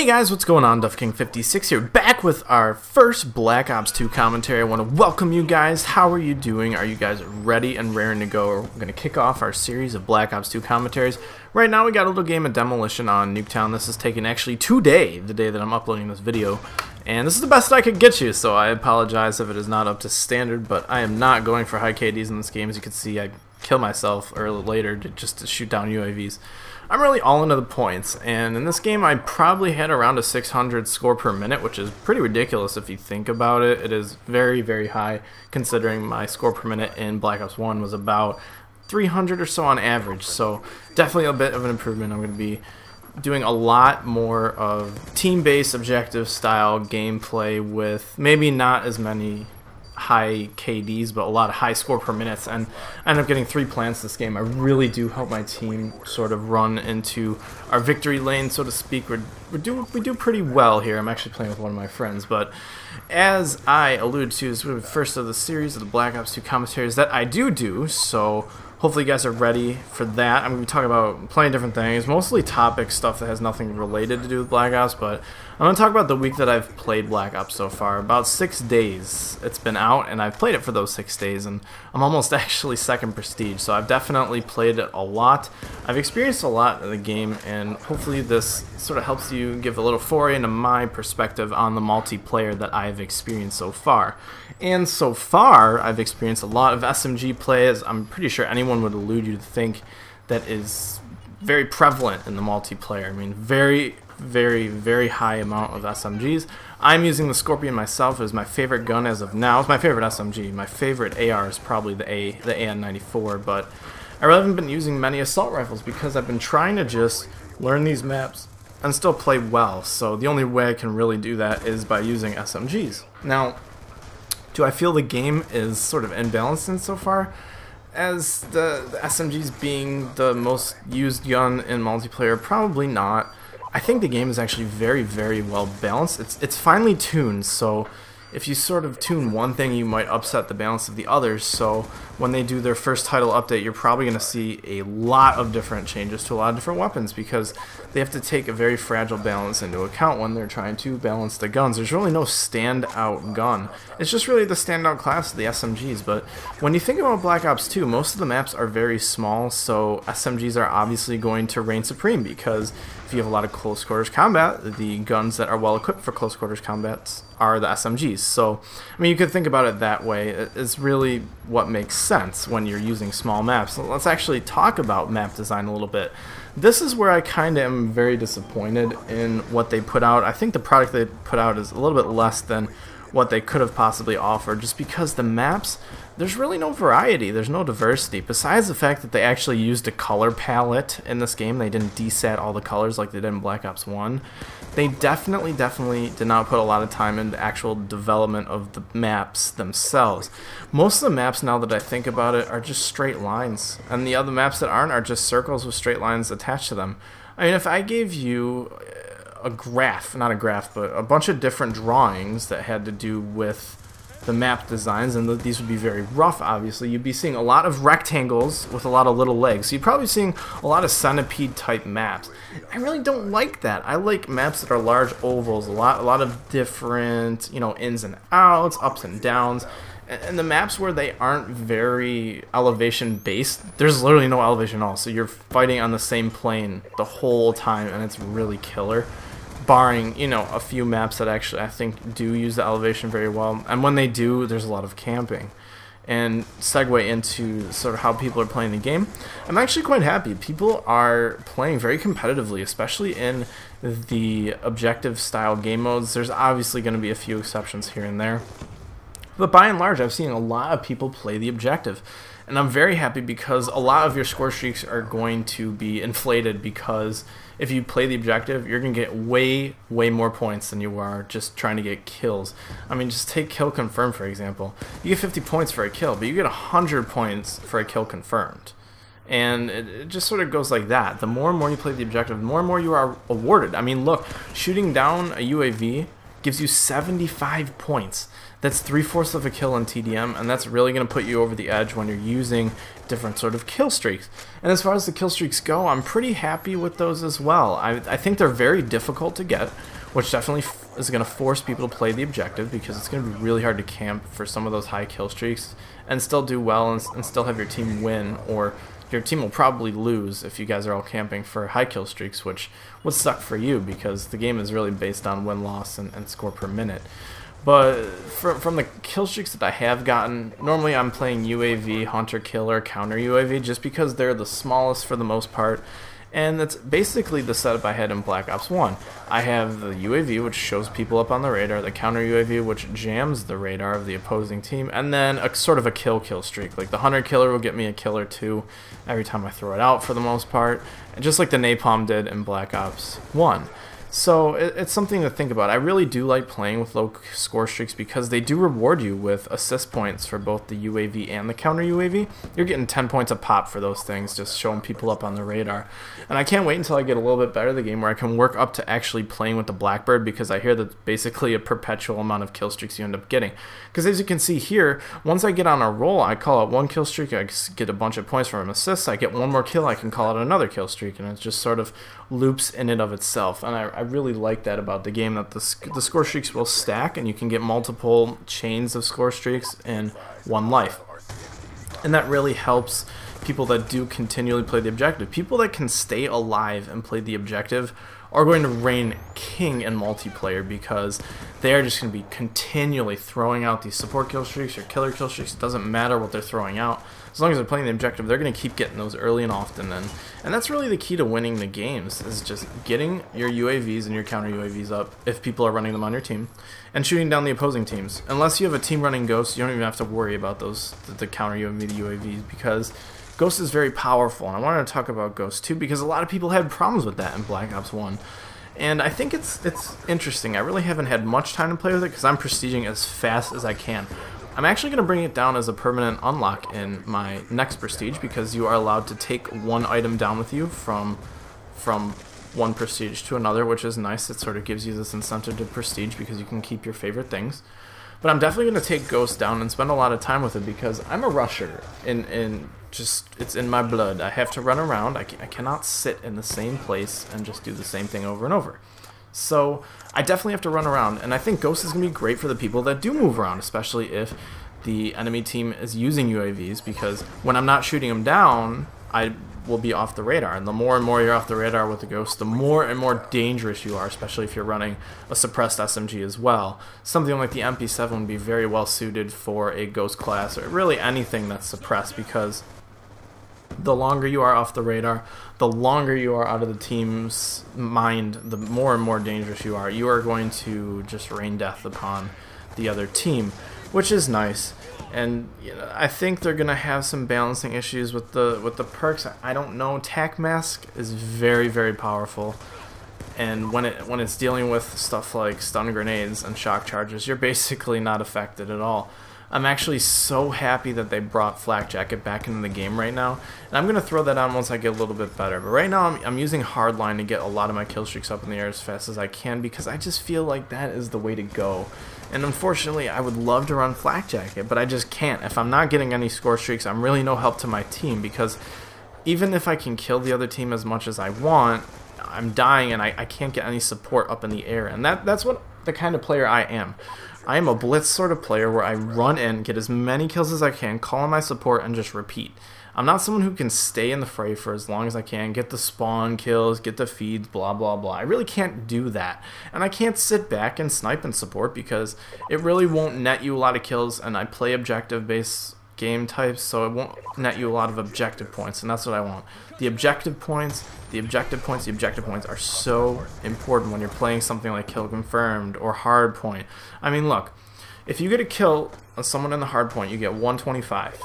Hey guys, what's going on? DuffKing56 here, back with our first Black Ops 2 commentary. I want to welcome you guys. How are you doing? Are you guys ready and raring to go? We're going to kick off our series of Black Ops 2 commentaries. Right now we got a little game of Demolition on Nuketown. This is taking actually today, the day that I'm uploading this video. And this is the best I could get you, so I apologize if it is not up to standard, but I am not going for high KDs in this game. As you can see, I kill myself early later just to shoot down UAVs. I'm really all into the points, and in this game I probably had around a 600 score per minute, which is pretty ridiculous if you think about it. It is very, very high, considering my score per minute in Black Ops 1 was about 300 or so on average, so definitely a bit of an improvement. I'm going to be doing a lot more of team-based objective style gameplay with maybe not as many high KDs, but a lot of high score per minutes, and I end up getting 3 plants this game. I really do help my team sort of run into our victory lane, so to speak. We do pretty well here. I'm actually playing with one of my friends, but as I alluded to, this is the first of the series of the Black Ops 2 commentaries that I do, so hopefully you guys are ready for that. I'm going to be talking about plenty of different things, mostly topic stuff that has nothing related to do with Black Ops, but I'm going to talk about the week that I've played Black Ops so far. About 6 days it's been out, and I've played it for those 6 days, and I'm almost actually second prestige, so I've definitely played it a lot. I've experienced a lot in the game, and hopefully this sort of helps you give a little foray into my perspective on the multiplayer that I've experienced so far. And so far, I've experienced a lot of SMG plays. I'm pretty sure anyone would allude you to think that is very prevalent in the multiplayer. I mean, very, very high amount of SMGs. I'm using the Scorpion myself. It is my favorite gun as of now. It's my favorite SMG. My favorite AR is probably the AN-94, but I really haven't been using many assault rifles because I've been trying to just learn these maps and still play well. So the only way I can really do that is by using SMGs. Now, do I feel the game is sort of imbalanced in so far? As the SMGs being the most used gun in multiplayer? Probably not. I think the game is actually very, very well balanced. It's finely tuned, so if you sort of tune one thing, you might upset the balance of the others. So when they do their first title update, you're probably going to see a lot of different changes to a lot of different weapons, because they have to take a very fragile balance into account when they're trying to balance the guns. There's really no standout gun. It's just really the standout class of the SMGs. But when you think about Black Ops 2, most of the maps are very small, so SMGs are obviously going to reign supreme, because if you have a lot of close quarters combat, the guns that are well equipped for close quarters combats are the SMGs. So, I mean, you could think about it that way. It's really what makes sense when you're using small maps. So let's actually talk about map design a little bit. This is where I kind of am very disappointed in what they put out. I think the product they put out is a little bit less than what they could have possibly offered, just because the maps, there's really no variety, there's no diversity, besides the fact that they actually used a color palette in this game. They didn't desat all the colors like they did in Black Ops 1. They definitely did not put a lot of time into actual development of the maps themselves. Most of the maps, now that I think about it, are just straight lines, and the other maps that aren't are just circles with straight lines attached to them. I mean, if I gave you a graph, not a graph, but a bunch of different drawings that had to do with the map designs, and these would be very rough, obviously, you'd be seeing a lot of rectangles with a lot of little legs. So you'd probably be seeing a lot of centipede type maps. I really don't like that. I like maps that are large ovals, a lot of different, you know, ins and outs, ups and downs. And the maps where they aren't very elevation based, there's literally no elevation at all, so you're fighting on the same plane the whole time, and it's really killer. Barring, you know, a few maps that actually I think do use the elevation very well, and when they do, there's a lot of camping. And segue into sort of how people are playing the game, I'm actually quite happy. People are playing very competitively, especially in the objective style game modes. There's obviously going to be a few exceptions here and there, but by and large, I've seen a lot of people play the objective. And I'm very happy, because a lot of your score streaks are going to be inflated, because if you play the objective, you're going to get way more points than you are just trying to get kills. I mean, just take kill confirmed, for example. You get 50 points for a kill, but you get 100 points for a kill confirmed. And it just sort of goes like that. The more and more you play the objective, the more and more you are awarded. I mean, look, shooting down a UAV gives you 75 points. That's 3/4 of a kill in TDM, and that's really going to put you over the edge when you're using different sort of kill streaks. And as far as the kill streaks go, I'm pretty happy with those as well. I think they're very difficult to get, which definitely is going to force people to play the objective, because it's going to be really hard to camp for some of those high kill streaks and still do well and still have your team win, or your team will probably lose if you guys are all camping for high kill streaks, which would suck for you because the game is really based on win-loss and score per minute. But from the kill streaks that I have gotten, normally I'm playing UAV, Hunter Killer, Counter UAV, just because they're the smallest for the most part. And that's basically the setup I had in Black Ops 1. I have the UAV, which shows people up on the radar, the Counter UAV, which jams the radar of the opposing team, and then a sort of a kill streak. Like the Hunter Killer will get me a kill or two every time I throw it out for the most part, and just like the Napalm did in Black Ops 1. So it's something to think about. I really do like playing with low score streaks because they do reward you with assist points for both the UAV and the Counter UAV. You're getting 10 points a pop for those things, just showing people up on the radar. And I can't wait until I get a little bit better at the game where I can work up to actually playing with the Blackbird, because I hear that's basically a perpetual amount of kill streaks you end up getting. Because as you can see here, once I get on a roll, I call out one kill streak, I get a bunch of points from assists, I get one more kill, I can call out another kill streak, and it just sort of loops in and of itself. And I really like that about the game, that the score streaks will stack and you can get multiple chains of score streaks in one life. And that really helps people that do continually play the objective. People that can stay alive and play the objective are going to reign king in multiplayer, because they are just going to be continually throwing out these support kill streaks or killer kill streaks. It doesn't matter what they're throwing out. As long as they're playing the objective, they're going to keep getting those early and often. And that's really the key to winning the games, is just getting your UAVs and your counter UAVs up if people are running them on your team, and shooting down the opposing teams. Unless you have a team running Ghost, you don't even have to worry about those, the counter UAVs, because Ghost is very powerful. And I wanted to talk about Ghost too, because a lot of people had problems with that in Black Ops 1. And I think it's interesting. I really haven't had much time to play with it because I'm prestiging as fast as I can. I'm actually going to bring it down as a permanent unlock in my next prestige, because you are allowed to take one item down with you from one prestige to another, which is nice. It sort of gives you this incentive to prestige because you can keep your favorite things. But I'm definitely going to take Ghost down and spend a lot of time with it, because I'm a rusher. It's in my blood. I have to run around. I cannot sit in the same place and just do the same thing over and over. So I definitely have to run around, and I think Ghost is going to be great for the people that do move around, especially if the enemy team is using UAVs, because when I'm not shooting them down, I will be off the radar. And the more and more you're off the radar with the Ghost, the more and more dangerous you are, especially if you're running a suppressed SMG as well. Something like the MP7 would be very well suited for a Ghost class, or really anything that's suppressed, because the longer you are off the radar, the longer you are out of the team's mind, the more and more dangerous you are. You are going to just rain death upon the other team, which is nice. And you know, I think they're gonna have some balancing issues with the perks. I don't know. Tac Mask is very, very powerful, and when it's dealing with stuff like stun grenades and shock charges, you're basically not affected at all. I'm actually so happy that they brought Flak Jacket back into the game right now, and I'm going to throw that on once I get a little bit better. But right now I'm using Hardline to get a lot of my kill streaks up in the air as fast as I can, because I just feel like that is the way to go. And unfortunately, I would love to run Flak Jacket, but I just can't. If I'm not getting any score streaks, I'm really no help to my team, because even if I can kill the other team as much as I want, I'm dying and I can't get any support up in the air. And that's what the kind of player I am. I am a blitz sort of player where I run in, get as many kills as I can, call on my support, and just repeat. I'm not someone who can stay in the fray for as long as I can, get the spawn kills, get the feeds, blah, blah, blah. I really can't do that. And I can't sit back and snipe and support, because it really won't net you a lot of kills, and I play objective-based game types, so it won't net you a lot of objective points, and that's what I want. The objective points are so important when you're playing something like Kill Confirmed or Hardpoint. I mean, look, if you get a kill on someone in the Hardpoint, you get 125.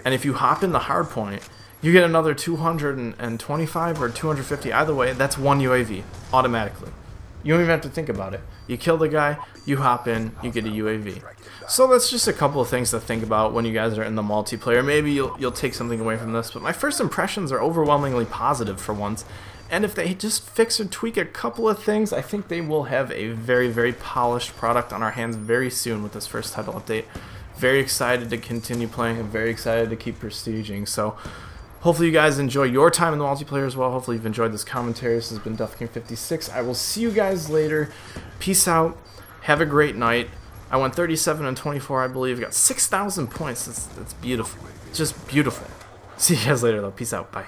And if you hop in the Hardpoint, you get another 225 or 250. Either way, that's one UAV automatically. You don't even have to think about it. You kill the guy, you hop in, you get a UAV. So that's just a couple of things to think about when you guys are in the multiplayer. Maybe you'll take something away from this, but my first impressions are overwhelmingly positive for once. And if they just fix or tweak a couple of things, I think they will have a very, very polished product on our hands very soon with this first title update. Very excited to continue playing and very excited to keep prestiging. So hopefully you guys enjoy your time in the multiplayer as well. Hopefully you've enjoyed this commentary. This has been DuffKing56. I will see you guys later. Peace out. Have a great night. I went 37 and 24, I believe. Got 6,000 points. That's beautiful. It's just beautiful. See you guys later, though. Peace out. Bye.